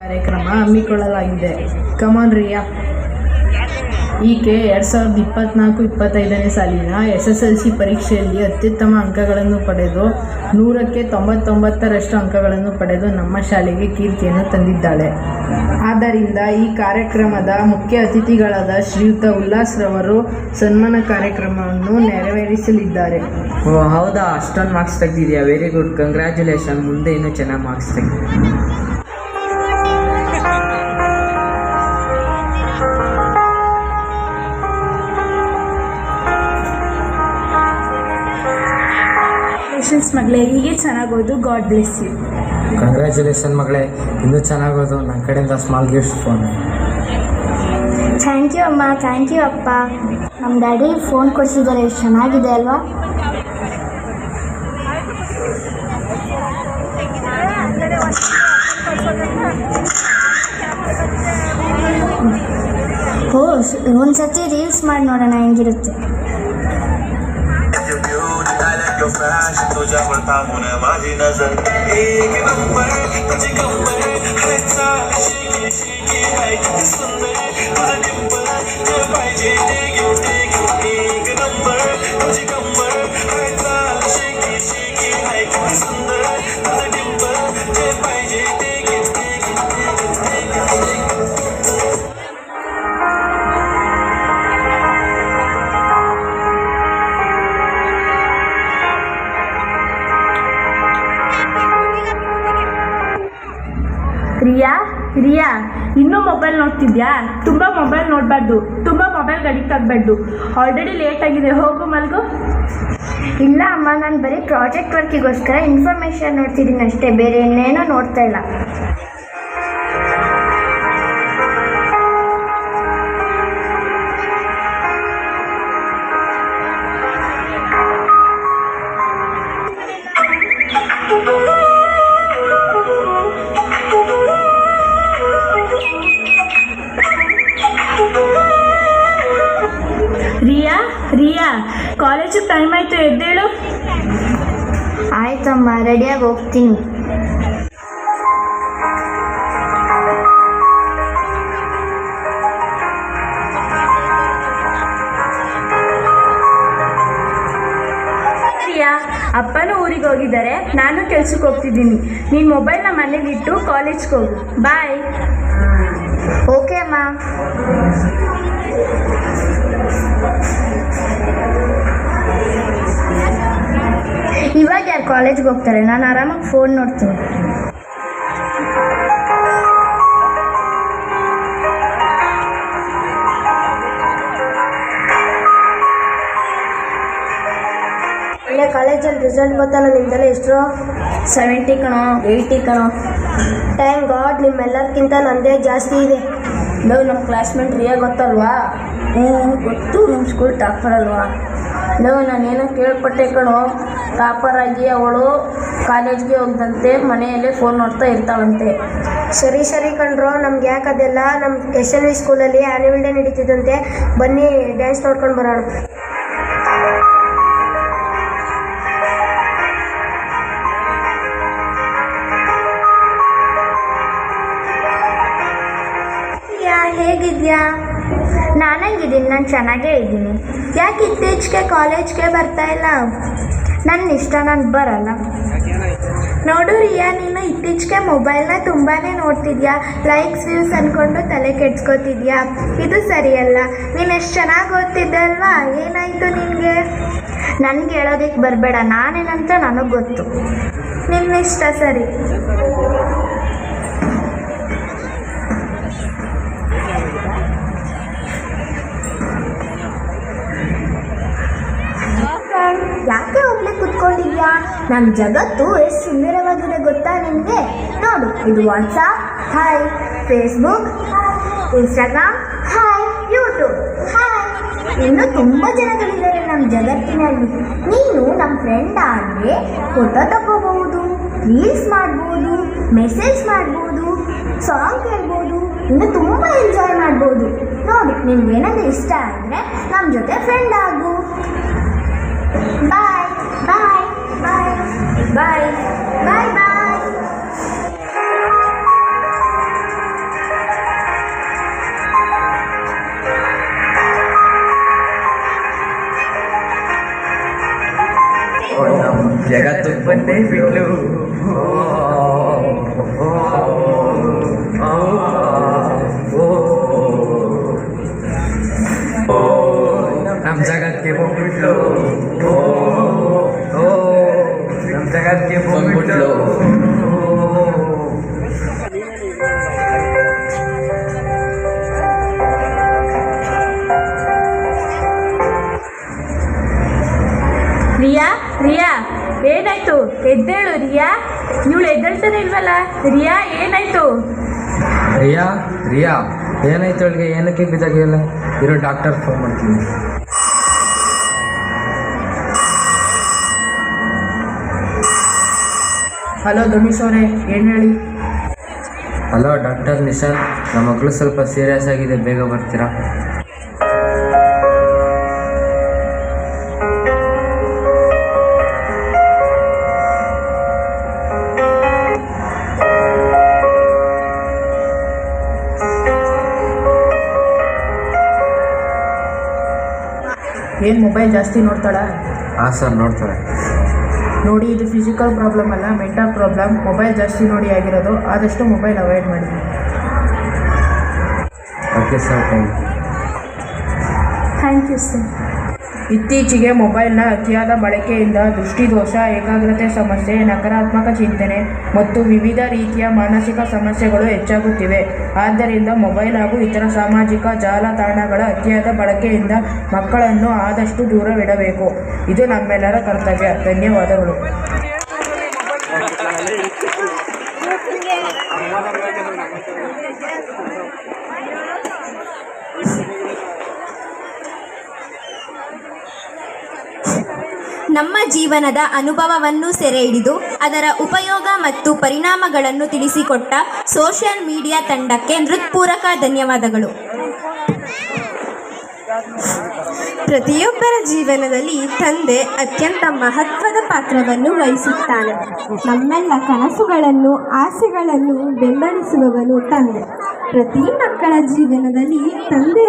ಕಾರ್ಯಕ್ರಮ ಹಮ್ಮಿಕೊಳ್ಳಲಾಗಿದೆ. ಕಮಾನ್ ರಿಯಾ. ಈಕೆ 2024-25ನೇ ಸಾಲಿನ SSLC ಪರೀಕ್ಷೆಯಲ್ಲಿ ಅತ್ಯುತ್ತಮ ಅಂಕಗಳನ್ನು ಪಡೆದು 100ಕ್ಕೆ 99ರಷ್ಟು ಅಂಕಗಳನ್ನು ಪಡೆದು ನಮ್ಮ ಶಾಲೆಗೆ ಕೀರ್ತಿಯನ್ನು ತಂದಿದ್ದಾಳೆ. ಆದ್ದರಿಂದ ಈ ಕಾರ್ಯಕ್ರಮದ ಮುಖ್ಯ ಅತಿಥಿಗಳಾದ ಶ್ರೀಯುತ ಉಲ್ಲಾಸ್ ರವರು ಸನ್ಮಾನ ಕಾರ್ಯಕ್ರಮವನ್ನು ನೆರವೇರಿಸಲಿದ್ದಾರೆ. ಹೌದಾ, ಅಷ್ಟೊಂದು ಮಾರ್ಕ್ಸ್ ತೆಗೆದಿದೆಯಾ? Very good, congratulation. ಮುಂದೆ ಇನ್ನೂ ಚೆನ್ನಾಗಿ ಮಾರ್ಕ್ಸ್ ತೆಗೆದು. ಮಗಳೇ, ಹೀಗೆ ಚೆನ್ನಾಗೋದು. God bless you. ಕಂಗ್ರ್ಯಾಚುಲೇಷನ್ ಮಗಳೇ, ಇನ್ನೂ ಚೆನ್ನಾಗೋದು. ನನ್ನ ಕಡೆಯಿಂದ small gift phone. Thank you ಅಮ್ಮ, ಥ್ಯಾಂಕ್ ಯು ಅಪ್ಪ. ನಮ್ಮ ಡ್ಯಾಡಿ ಫೋನ್ ಕೊಡಿಸಿದ್ದಾರೆ, ಎಷ್ಟು ಚೆನ್ನಾಗಿದೆ ಅಲ್ವಾ? ಒಂದ್ಸತಿ ರೀಲ್ಸ್ ಮಾಡಿ ನೋಡೋಣ ಹೆಂಗಿರುತ್ತೆ. तुझ्यावरता होण माझी नजर एक नंबर तुझी कंबर है चाल शेकी शेकी आहे किती सुंदर तुझं डिंपल जे पाहिजे ते गिफ्ट एक नंबर तुझी कंबर है चाल शेकी शेकी आहे किती सुंदर तुझं डिंपल जे पाहिजे ते ರಿಯಾ, ಇನ್ನೂ ಮೊಬೈಲ್ ನೋಡ್ತಿದ್ಯಾ? ತುಂಬ ಮೊಬೈಲ್ ನೋಡಬಾರ್ದು, ತುಂಬ ಮೊಬೈಲ್ಗೆ ಅಡಿಕ್ಟ್ ಆಗಬಾರ್ದು. ಆಲ್ರೆಡಿ ಲೇಟ್ ಆಗಿದೆ, ಹೋಗು ಮಲ್ಗು. ಇಲ್ಲ ಅಮ್ಮ, ನಾನು ಬರೀ ಪ್ರಾಜೆಕ್ಟ್ ವರ್ಕಿಗೋಸ್ಕರ ಇನ್ಫಾರ್ಮೇಷನ್ ನೋಡ್ತಿದ್ದೀನಿ ಅಷ್ಟೇ, ಬೇರೆ ಇನ್ನೇನೋ ನೋಡ್ತಾ ಇಲ್ಲ. ರಿಯಾ, ಕಾಲೇಜಿಗೆ ಟೈಮ್ ಆಯಿತು, ಎದ್ದೇಳು. ಆಯ್ತಮ್ಮ, ರೆಡಿಯಾಗಿ ಹೋಗ್ತೀನಿ. ರಿಯಾ, ಅಪ್ಪನೂ ಊರಿಗೆ ಹೋಗಿದ್ದಾರೆ, ನಾನು ಕೆಲ್ಸಕ್ಕೆ ಹೋಗ್ತಿದ್ದೀನಿ. ನೀನು ಮೊಬೈಲ್ನ ಮನೇಲಿಟ್ಟು ಕಾಲೇಜ್ಗೆ ಹೋಗು. ಬಾಯ್. ಓಕೆ ಅಮ್ಮ. ಇವಾಗ ಯಾರು ಕಾಲೇಜ್ಗೆ ಹೋಗ್ತಾರೆ? ನಾನು ಆರಾಮಾಗಿ ಫೋನ್ ನೋಡ್ತೀನಿ. ಒಳ್ಳೆ ಕಾಲೇಜಲ್ಲಿ ರಿಸಲ್ಟ್ ಗೊತ್ತಲ್ಲ ನಿಮ್ದೆಲ್ಲ? ಎಷ್ಟು? 70 ಕಣೋ, 80 ಕಣೋ. ಥ್ಯಾಂಕ್ ಗಾಡ್, ನಿಮ್ಮೆಲ್ಲರಿಗಿಂತ ನಂದೇ ಜಾಸ್ತಿ ಇದೆ. ನಮ್ಮ ಕ್ಲಾಸ್ಮೇಟ್ ರಿಯಾ ಗೊತ್ತಲ್ವಾ? ಗೊತ್ತು, ನಿಮ್ಮ ಸ್ಕೂಲ್ ಟಾಪರ್ ಅಲ್ವಾ? ನಾನೇನೋ ಕೇಳ್ಪಟ್ಟೆ ಕಣೋ, ಟಾಪರ್ ಆಗಿ ಅವಳು ಕಾಲೇಜ್ಗೆ ಹೋಗ್ದಂತೆ ಮನೆಯಲ್ಲೇ ಫೋನ್ ನೋಡ್ತಾ ಇರ್ತಾಳಂತೆ. ಸರಿ ಕಣ್ರೋ, ನಮ್ಗೆ ಯಾಕೆ ಅದೆಲ್ಲ? ನಮ್ಮ SLV ಸ್ಕೂಲಲ್ಲಿ ಆ್ಯನ್ಯುವಲ್ ಡೇ ನಡೀತಿದ್ದಂತೆ, ಬನ್ನಿ ಡ್ಯಾನ್ಸ್ ನೋಡ್ಕೊಂಡು ಬರೋಣ. ಹೇಗಿದ್ಯಾ? ನಾನಂಗಿದ್ದೀನಿ, ನಾನು ಚೆನ್ನಾಗೇ ಇದ್ದೀನಿ. ಯಾಕೆ ಇತ್ತೀಚೆಗೆ ಕಾಲೇಜ್ಗೆ ಬರ್ತಾ ಇಲ್ಲ? ನನ್ನ ಇಷ್ಟ, ನಾನು ಬರಲ್ಲ. ನೋಡು ರಿಯಾ, ನೀನು ಇತ್ತೀಚೆಗೆ ಮೊಬೈಲ್ನ ತುಂಬಾ ನೋಡ್ತಿದ್ಯಾ, ಲೈಕ್ಸ್ ವ್ಯೂಸ್ ಅಂದ್ಕೊಂಡು ತಲೆ ಕೆಡ್ಸ್ಕೊತಿದ್ಯಾ. ಇದು ಸರಿಯಲ್ಲ. ನೀನು ಎಷ್ಟು ಚೆನ್ನಾಗಿ ಓದ್ತಿದ್ದೆ ಅಲ್ವಾ? ಏನಾಯಿತು ನಿನಗೆ? ನನಗೆ ಹೇಳೋದಕ್ಕೆ ಬರಬೇಡ, ನಾನೇನಂತ ನನಗೆ ಗೊತ್ತು. ನಿನ್ನ ಇಷ್ಟ. ಸರಿ. ಯಾಕೆ ಒಬ್ಬಳೆ ಕುತ್ಕೊಂಡಿದ್ಯಾ? ನಮ್ಮ ಜಗತ್ತು ಎಷ್ಟು ಸುಂದರವಾಗಿದೆ ಗೊತ್ತಾ ನಿನಗೆ? ನೋಡು, ಇದು WhatsApp, hi. Facebook, Instagram, hi. YouTube, hi. ಇನ್ನೂ ತುಂಬ ಜನಗಳಿದ್ದಾರೆ ನಮ್ಮ ಜಗತ್ತಿನಲ್ಲಿ. ನೀನು ನಮ್ಮ ಫ್ರೆಂಡ್ ಆದರೆ ಫೋಟೋ ತಗೋಬಹುದು, ರೀಲ್ಸ್ ಮಾಡ್ಬೋದು, ಮೆಸೇಜ್ ಮಾಡ್ಬೋದು, ಸಾಂಗ್ ಕೇಳ್ಬೋದು, ಇನ್ನು ತುಂಬ ಎಂಜಾಯ್ ಮಾಡ್ಬೋದು. ನೋಡಿ, ನಿನ್ಗೇನಾದರೂ ಇಷ್ಟ ಆದರೆ ನಮ್ಮ ಜೊತೆ ಫ್ರೆಂಡ್ ಆಗು. ಬಾಯ್ ಬಾಯ್ ಬಾಯ್ ಬಾಯ್ ಬಾಯ್ ಬಾಯ್. ನನ್ನನ್ನೇ ಬಿಟ್ಲು ನಮ್ಮ ಜಗತ್ತಿಗೆ ಹೋಗ್ಬಿಟ್ಲು ನಮ್ಮ ಜಗತ್ತಿಗೆ ಹೋಗ್ಬಿಟ್ಲು ರಿಯಾ ರಿಯಾ ಏನಾಯ್ತು? ಎದ್ದೇಳು ರಿಯಾ. ಇವಳು ಎದ್ದೇಳ್ತಾನೆ ಇಲ್ವಲ್ಲ. ರಿಯಾ ಏನಾಯ್ತು? ರಿಯಾ ರಿಯಾ ಏನಾಯ್ತು ಅವಳಿಗೆ? ಏನಕ್ಕೆ ಬಿದ್ದಾಗಿಲ್ಲ? ಇರೋ ಡಾಕ್ಟರ್ ಫೋನ್ ಮಾಡ್ತೀನಿ. ಹಲೋ ಧನುಷ್ ಅವರೇ, ಏನು ಹೇಳಿ? ಹಲೋ ಡಾಕ್ಟರ್ ನಿಶಾಂತ್, ನಮ್ಮ ಮಗಳು ಸ್ವಲ್ಪ ಸೀರಿಯಸ್ ಆಗಿದೆ, ಬೇಗ ಬರ್ತೀರಾ? ಏನು ಮೊಬೈಲ್ ಜಾಸ್ತಿ ನೋಡ್ತಾಳಾ? ಹಾಂ ಸರ್, ನೋಡ್ತಾರೆ. ನೋಡಿ, ಇದು ಫಿಸಿಕಲ್ ಪ್ರಾಬ್ಲಮ್ ಅಲ್ಲ, ಮೆಂಟಲ್ ಪ್ರಾಬ್ಲಮ್. ಮೊಬೈಲ್ ಜಾಸ್ತಿ ನೋಡಿ ಆಗಿರೋದು. ಆದಷ್ಟು ಮೊಬೈಲ್ ಅವಾಯ್ಡ್ ಮಾಡಿ. Okay sir, thank you. Thank you sir. ಇತ್ತೀಚೆಗೆ ಮೊಬೈಲ್ನ ಅತಿಯಾದ ಬಳಕೆಯಿಂದ ದೃಷ್ಟಿದೋಷ, ಏಕಾಗ್ರತೆ ಸಮಸ್ಯೆ, ನಕಾರಾತ್ಮಕ ಚಿಂತನೆ ಮತ್ತು ವಿವಿಧ ರೀತಿಯ ಮಾನಸಿಕ ಸಮಸ್ಯೆಗಳು ಹೆಚ್ಚಾಗುತ್ತಿವೆ. ಆದ್ದರಿಂದ ಮೊಬೈಲ್ ಹಾಗೂ ಇತರ ಸಾಮಾಜಿಕ ಜಾಲತಾಣಗಳ ಅತಿಯಾದ ಬಳಕೆಯಿಂದ ಮಕ್ಕಳನ್ನು ಆದಷ್ಟು ದೂರವಿಡಬೇಕು. ಇದು ನಮ್ಮೆಲ್ಲರ ಕರ್ತವ್ಯ. ಧನ್ಯವಾದಗಳು. ನಮ್ಮ ಜೀವನದ ಅನುಭವವನ್ನು ಸೆರೆ ಹಿಡಿದು ಅದರ ಉಪಯೋಗ ಮತ್ತು ಪರಿಣಾಮಗಳನ್ನು ತಿಳಿಸಿಕೊಟ್ಟ ಸೋಷಿಯಲ್ ಮೀಡಿಯಾ ತಂಡಕ್ಕೆ ಹೃತ್ಪೂರ್ವಕ ಧನ್ಯವಾದಗಳು. ಪ್ರತಿಯೊಬ್ಬರ ಜೀವನದಲ್ಲಿ ತಂದೆ ಅತ್ಯಂತ ಮಹತ್ವದ ಪಾತ್ರವನ್ನು ವಹಿಸುತ್ತಾನೆ. ನಮ್ಮೆಲ್ಲ ಕನಸುಗಳನ್ನು, ಆಸೆಗಳನ್ನು ಬೆಂಬಲಿಸುವವನು ತಂದೆ. ಪ್ರತಿ ಮಕ್ಕಳ ಜೀವನದಲ್ಲಿ ತಂದೆ